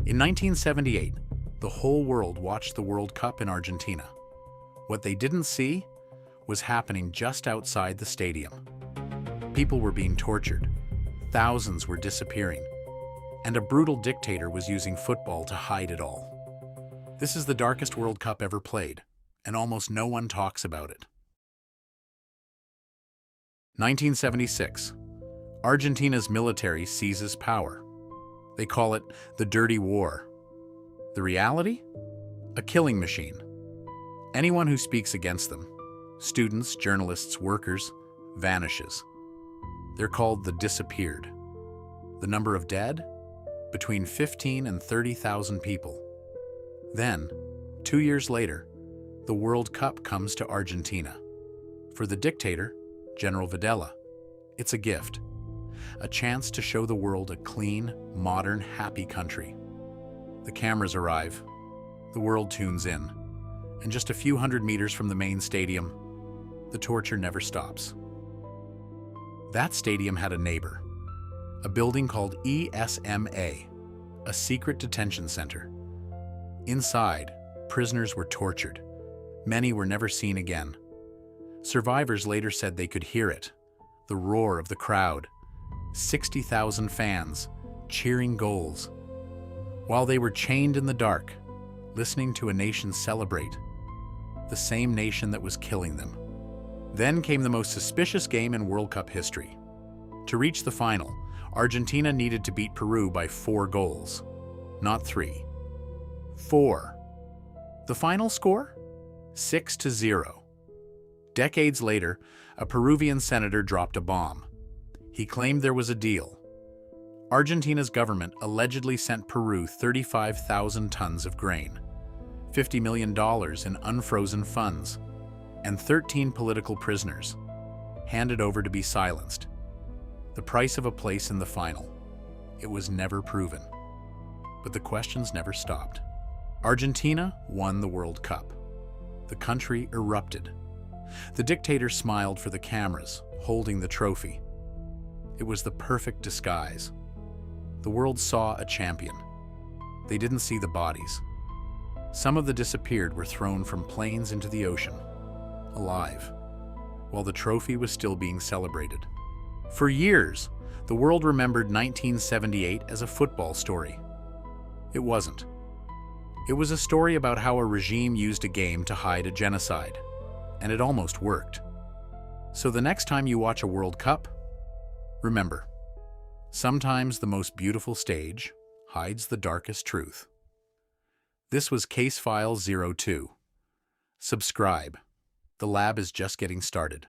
In 1978, the whole world watched the World Cup in Argentina. What they didn't see was happening just outside the stadium. People were being tortured, thousands were disappearing, and a brutal dictator was using football to hide it all. This is the darkest World Cup ever played, and almost no one talks about it. 1976. Argentina's military seizes power. They call it the Dirty War. The reality? A killing machine. Anyone who speaks against them, students, journalists, workers, vanishes. They're called the disappeared. The number of dead? Between 15 and 30,000 people. Then, 2 years later, the World Cup comes to Argentina. For the dictator, General Videla, it's a gift. A chance to show the world a clean, modern, happy country. The cameras arrive. The world tunes in. And just a few hundred meters from the main stadium, the torture never stops. That stadium had a neighbor. A building called ESMA, a secret detention center. Inside, prisoners were tortured. Many were never seen again. Survivors later said they could hear it, the roar of the crowd, 60,000 fans cheering goals, while they were chained in the dark, listening to a nation celebrate, the same nation that was killing them. Then came the most suspicious game in World Cup history. To reach the final, Argentina needed to beat Peru by 4 goals, not 3. 4. The final score? 6-0. Decades later, a Peruvian senator dropped a bomb. He claimed there was a deal. Argentina's government allegedly sent Peru 35,000 tons of grain, $50 million in unfrozen funds, and 13 political prisoners, handed over to be silenced. The price of a place in the final. It was never proven. But the questions never stopped. Argentina won the World Cup. The country erupted. The dictator smiled for the cameras, holding the trophy. It was the perfect disguise. The world saw a champion. They didn't see the bodies. Some of the disappeared were thrown from planes into the ocean, alive, while the trophy was still being celebrated. For years, the world remembered 1978 as a football story. It wasn't. It was a story about how a regime used a game to hide a genocide, and it almost worked. So the next time you watch a World Cup, remember, sometimes the most beautiful stage hides the darkest truth. This was Case File 02. Subscribe. The lab is just getting started.